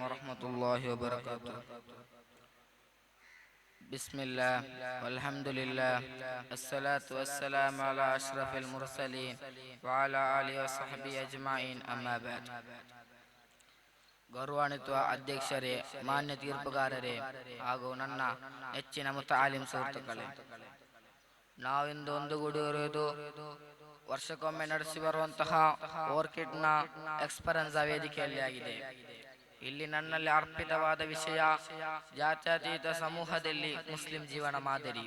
ورحمة الله وبركاته. بسم الله والحمد لله الصلاة والسلام على أشرف المرسلين وعلى آله وصحبه أجمعين أما بعد. ಗೌರವಾನ್ವಿತ ಅಧ್ಯಕ್ಷರೇ, ಮಾನ್ಯ ತೀರ್ಪುಗಾರರೇ ಹಾಗೂ ನನ್ನ ನೆಚ್ಚಿನ ಮುತಾಲಿಂ ಸುಹೃತ್ತುಗಳೇ, ನಾವಿಂದು ಒಂದುಗೂಡಿರುವುದು ವರ್ಷಕ್ಕೊಮ್ಮೆ ನಡೆಸಿ ಬರುವಂತಹ ಓರ್ಕಿಡ್ನ ಎಕ್ಸ್ಪರೆನ್ಸ್ ವೇದಿಕೆಯಲ್ಲಿ ಆಗಿದೆ. ಇಲ್ಲಿ ನನ್ನಲ್ಲಿ ಅರ್ಪಿತವಾದ ವಿಷಯ ಜಾತ್ಯತೀತ ಸಮೂಹದಲ್ಲಿ ಮುಸ್ಲಿಂ ಜೀವನ ಮಾದರಿ.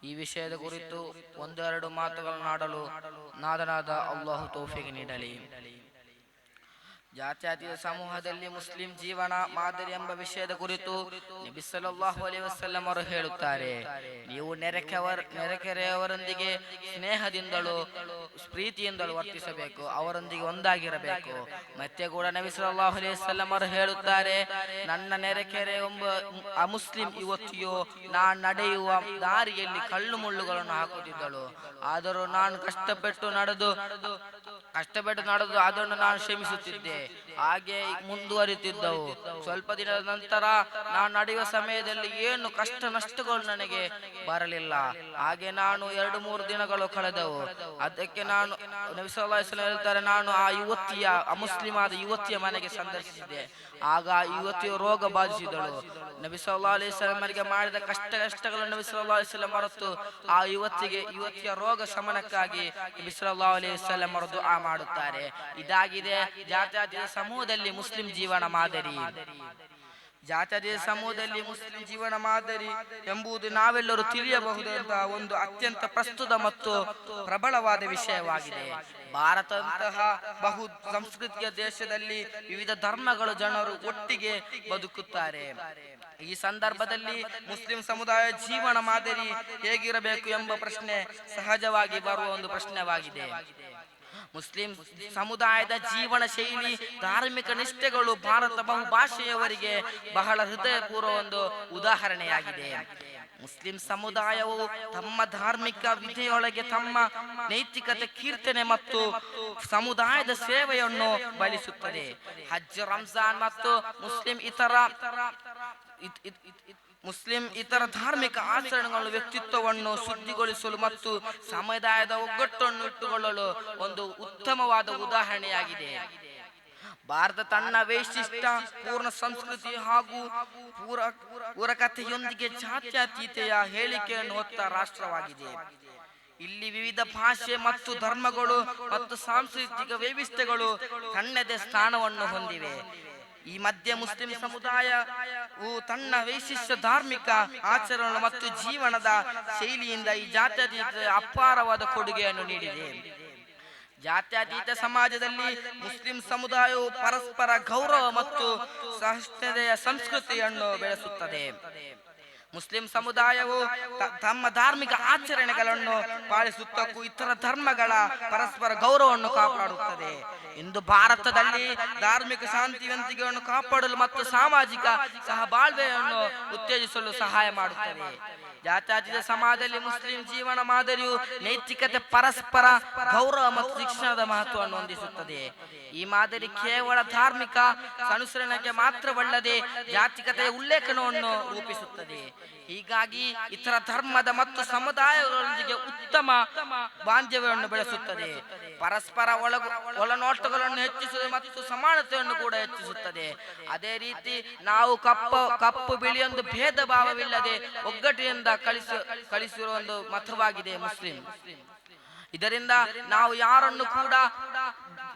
ಈ ವಿಷಯದ ಕುರಿತು ಒಂದೆರಡು ಮಾತುಗಳನ್ನಾಡಲು ನಾದನಾದ ಅಲ್ಲಾಹು ತೌಫೀಕ್ ನೀಡಲಿ. ಜಾತ್ಯತೀತ ಸಮೂಹದಲ್ಲಿ ಮುಸ್ಲಿಂ ಜೀವನ ಮಾದರಿ ಎಂಬ ವಿಷಯದ ಕುರಿತು ನಬಿ ಸಲ್ಲಲ್ಲಾಹು ಅಲೈಹಿ ವಸಲ್ಲಂ ಅವರು ಹೇಳುತ್ತಾರೆ, ನೀವು ನೆರೆಕೆರೆಯವರೊಂದಿಗೆ ಸ್ನೇಹದಿಂದಲೂ ಪ್ರೀತಿಯಿಂದಲೂ ವರ್ತಿಸಬೇಕು, ಅವರೊಂದಿಗೆ ಒಂದಾಗಿರಬೇಕು. ಮತ್ತೆ ಕೂಡ ನಬಿ ಸಲ್ಲಲ್ಲಾಹು ಅಲೈಹಿ ವಸಲ್ಲಂ ಅವರು ಹೇಳುತ್ತಾರೆ, ನನ್ನ ನೆರೆಕೆರೆ ಎಂಬ ಅಮುಸ್ಲಿಂ ಯುವತಿಯು ನಾನು ನಡೆಯುವ ದಾರಿಯಲ್ಲಿ ಕಳ್ಳು ಮುಳ್ಳುಗಳನ್ನು ಹಾಕುತ್ತಿದ್ದಳು, ಆದರೂ ನಾನು ಕಷ್ಟಪಟ್ಟು ನಡೆದು ಅದನ್ನು ನಾನು ಕ್ಷಮಿಸುತ್ತಿದ್ದೆ. ಹಾಗೆ ಮುಂದುವರಿತಿದ್ದವು. ಸ್ವಲ್ಪ ದಿನದ ನಂತರ ನಾನು ನಡೆಯುವ ಸಮಯದಲ್ಲಿ ಏನು ಕಷ್ಟ ನಷ್ಟಗಳು ನನಗೆ ಬರಲಿಲ್ಲ. ಹಾಗೆ ನಾನು 2-3 ದಿನಗಳು ಕಳೆದವು. ಅದಕ್ಕೆ ನಾನು ನಬಿ ಸಲ್ಲಲ್ಲಾಹು ಅಲೈಹಿ ವಸಲ್ಲಂ ಹೇಳ್ತಾರೆ, ನಾನು ಆ ಯುವತಿಯ ಅಮುಸ್ಲಿಮಾದ ಯುವತಿಯ ಮನೆಗೆ ಸಂದರ್ಶಿಸಿದೆ. ಆಗ ಆ ಯುವತಿಯು ರೋಗ ಬಾಧಿಸಿದಳು. ನಬಿ ಸಲ್ಲಲ್ಲಾಹು ಅಲೈಹಿ ವಸಲ್ಲಂ ಅವರಿಗೆ ಮಾಡಿದ ಕಷ್ಟಗಳನ್ನು ನಬಿ ಸಲ್ಲಲ್ಲಾಹು ಅಲೈಹಿ ವಸಲ್ಲಂ ಮರೆತು ಆ ಯುವತಿಯ ರೋಗ ಶಮನಕ್ಕಾಗಿ ನಬಿ ಸಲ್ಲಲ್ಲಾಹು ಅಲೈಹಿ ವಸಲ್ಲಂ ಅವರು ದುಆ ಮಾಡುತ್ತಾರೆ. ಇದಾಗಿದೆ ಜಾತ್ಯತೀತ ಸಮೂಹದಲ್ಲಿ ಮುಸ್ಲಿಂ ಜೀವನ ಮಾದರಿ. ಜಾತ್ಯತೀತ ಸಮೂಹದಲ್ಲಿ ಮುಸ್ಲಿಂ ಜೀವನ ಮಾದರಿ ಎಂಬುದು ನಾವೆಲ್ಲರೂ ತಿಳಿಯಬಹುದಾದ ಒಂದು ಅತ್ಯಂತ ಪ್ರಸ್ತುತ ಮತ್ತು ಪ್ರಬಲವಾದ ವಿಷಯವಾಗಿದೆ. ಭಾರತದಂತಹ ಬಹು ಸಂಸ್ಕೃತಿಯ ದೇಶದಲ್ಲಿ ವಿವಿಧ ಧರ್ಮಗಳ ಜನರು ಒಟ್ಟಿಗೆ ಬದುಕುತ್ತಾರೆ. ಈ ಸಂದರ್ಭದಲ್ಲಿ ಮುಸ್ಲಿಂ ಸಮುದಾಯ ಜೀವನ ಮಾದರಿ ಹೇಗಿರಬೇಕು ಎಂಬ ಪ್ರಶ್ನೆ ಸಹಜವಾಗಿ ಬರುವ ಒಂದು ಪ್ರಶ್ನೆವಾಗಿದೆ. ಮುಸ್ಲಿಂ ಸಮುದಾಯದ ಜೀವನ ಶೈಲಿ, ಧಾರ್ಮಿಕ ನಿಷ್ಠೆಗಳು ಭಾರತ ಬಹುಭಾಷೆಯವರಿಗೆ ಬಹಳ ಹೃದಯಪೂರ್ವ ಒಂದು ಉದಾಹರಣೆಯಾಗಿದೆ. ಮುಸ್ಲಿಂ ಸಮುದಾಯವು ತಮ್ಮ ಧಾರ್ಮಿಕ ವಿಧಿಯೊಳಗೆ ತಮ್ಮ ನೈತಿಕತೆ, ಕೀರ್ತನೆ ಮತ್ತು ಸಮುದಾಯದ ಸೇವೆಯನ್ನು ಬಲಿಸುತ್ತದೆ. ಹಜ್, ರಂಜಾನ್ ಮತ್ತು ಮುಸ್ಲಿಂ ಇತರ ಧಾರ್ಮಿಕ ಆಚರಣೆಗಳ ವ್ಯಕ್ತಿತ್ವವನ್ನು ಶುದ್ಧಿಗೊಳಿಸಲು ಮತ್ತು ಸಮುದಾಯದ ಒಗ್ಗಟ್ಟನ್ನು ಇಟ್ಟುಕೊಳ್ಳಲು ಒಂದು ಉತ್ತಮವಾದ ಉದಾಹರಣೆಯಾಗಿದೆ. ಭಾರತ ತನ್ನ ವೈಶಿಷ್ಟ್ಯ ಪೂರ್ಣ ಸಂಸ್ಕೃತಿ ಹಾಗೂ ಪೂರಕತೆಯೊಂದಿಗೆ ಜಾತ್ಯತೀತೆಯ ಹೇಳಿಕೆಯನ್ನು ಹೊತ್ತ ರಾಷ್ಟ್ರವಾಗಿದೆ. ಇಲ್ಲಿ ವಿವಿಧ ಭಾಷೆ ಮತ್ತು ಧರ್ಮಗಳು ಮತ್ತು ಸಾಂಸ್ಕೃತಿಕ ವೈವಿಧ್ಯಗಳು ತನ್ನದೇ ಸ್ಥಾನವನ್ನು ಹೊಂದಿವೆ. ಈ ಮಧ್ಯೆ ಮುಸ್ಲಿಂ ಸಮುದಾಯವು ತನ್ನ ವೈಶಿಷ್ಟ್ಯ ಧಾರ್ಮಿಕ ಆಚರಣೆ ಮತ್ತು ಜೀವನದ ಶೈಲಿಯಿಂದ ಈ ಜಾತ್ಯತೀತ ಅಪಾರವಾದ ಕೊಡುಗೆಯನ್ನು ನೀಡಿದೆ. ಜಾತ್ಯತೀತ ಸಮಾಜದಲ್ಲಿ ಮುಸ್ಲಿಂ ಸಮುದಾಯವು ಪರಸ್ಪರ ಗೌರವ ಮತ್ತು ಸಹಿಷ್ಣುತೆಯ ಸಂಸ್ಕೃತಿಯನ್ನು ಬೆಳೆಸುತ್ತದೆ. ಮುಸ್ಲಿಂ ಸಮುದಾಯವು ತಮ್ಮ ಧಾರ್ಮಿಕ ಆಚರಣೆಗಳನ್ನು ಪಾಲಿಸುತ್ತಕ್ಕೂ ಇತರ ಧರ್ಮಗಳ ಪರಸ್ಪರ ಗೌರವವನ್ನು ಕಾಪಾಡುತ್ತದೆ. ಇಂದು ಭಾರತದಲ್ಲಿ ಧಾರ್ಮಿಕ ಶಾಂತಿವಂತಿಕೆಯನ್ನು ಕಾಪಾಡಲು ಮತ್ತು ಸಾಮಾಜಿಕ ಸಹಬಾಳ್ವೆಯನ್ನು ಉತ್ತೇಜಿಸಲು ಸಹಾಯ ಮಾಡುತ್ತದೆ. ಜಾತ್ಯತೀತ ಸಮಾಜದಲ್ಲಿ ಮುಸ್ಲಿಂ ಜೀವನ ಮಾದರಿಯು ನೈತಿಕತೆ, ಪರಸ್ಪರ ಗೌರವ ಮತ್ತು ಶಿಕ್ಷಣದ ಮಹತ್ವವನ್ನು ಹೊಂದಿಸುತ್ತದೆ. ಈ ಮಾದರಿ ಕೇವಲ ಧಾರ್ಮಿಕ ಅನುಸರಣೆಗೆ ಮಾತ್ರವಲ್ಲದೆ ಜಾತಿಕತೆಯ ಉಲ್ಲೇಖನವನ್ನು ರೂಪಿಸುತ್ತದೆ. ಹೀಗಾಗಿ ಇತರ ಧರ್ಮದ ಮತ್ತು ಸಮುದಾಯಗಳೊಂದಿಗೆ ಉತ್ತಮ ಬಾಂಧವ್ಯವನ್ನು ಬೆಳೆಸುತ್ತದೆ. ಪರಸ್ಪರ ಒಳನೋಟಗಳನ್ನು ಹೆಚ್ಚಿಸುತ್ತದೆ ಮತ್ತು ಸಮಾನತೆಯನ್ನು ಕೂಡ ಹೆಚ್ಚಿಸುತ್ತದೆ. ಅದೇ ರೀತಿ ನಾವು ಕಪ್ಪು ಬಿಳಿಯೊಂದು ಭೇದ ಭಾವವಿಲ್ಲದೆ ಒಗ್ಗಟ್ಟಿನಿಂದ ಕಳಿಸಿರುವ ಒಂದು ಮತವಾಗಿದೆ ಮುಸ್ಲಿಂ. ಇದರಿಂದ ನಾವು ಯಾರನ್ನು ಕೂಡ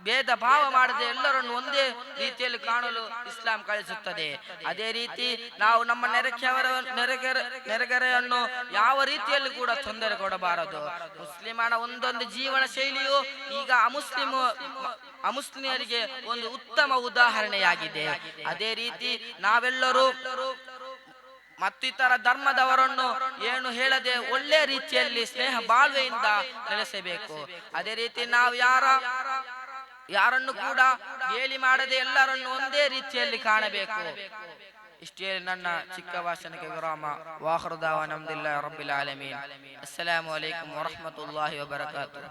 ಭೇದ ಭಾವ ಮಾಡದೆ ಎಲ್ಲರನ್ನು ಒಂದೇ ರೀತಿಯಲ್ಲಿ ಕಾಣಲು ಇಸ್ಲಾಂ ಕಳಿಸುತ್ತದೆ. ಅದೇ ರೀತಿ ನಾವು ನಮ್ಮ ನೆರೆಕೆರೆಯನ್ನು ಯಾವ ರೀತಿಯಲ್ಲಿ ಕೂಡ ತೊಂದರೆ ಕೊಡಬಾರದು. ಮುಸ್ಲಿಮನ ಒಂದೊಂದು ಜೀವನ ಶೈಲಿಯು ಈಗ ಅಮುಸ್ಲಿಮರಿಗೆ ಒಂದು ಉತ್ತಮ ಉದಾಹರಣೆಯಾಗಿದೆ. ಅದೇ ರೀತಿ ನಾವೆಲ್ಲರೂ ಮತ್ತಿತರ ಧರ್ಮದವರನ್ನು ಏನು ಹೇಳದೆ ಒಳ್ಳೆ ರೀತಿಯಲ್ಲಿ ಸ್ನೇಹ ಬಾಳ್ವೆಯಿಂದ ನೆಲೆಸಬೇಕು. ಅದೇ ರೀತಿ ನಾವು ಯಾರನ್ನು ಕೂಡ ಗೇಲಿ ಮಾಡದೆ ಎಲ್ಲರನ್ನು ಒಂದೇ ರೀತಿಯಲ್ಲಿ ಕಾಣಬೇಕು. ಇಷ್ಟೇ ನನ್ನ ಚಿಕ್ಕ ಭಾಷಣಕ್ಕೆ ವಿರಾಮ. ವಾಖಿರು ದಾವಾನಾ ಅಲ್ಹಮ್ದುಲಿಲ್ಲಾಹಿ ರಬ್ಬಿಲ್ ಆಲಮೀನ್. ಅಸ್ಸಲಾಮು ಅಲೈಕುಂ ವರಹ್ಮತುಲ್ಲಾಹಿ ವಬರಕಾತುಹು.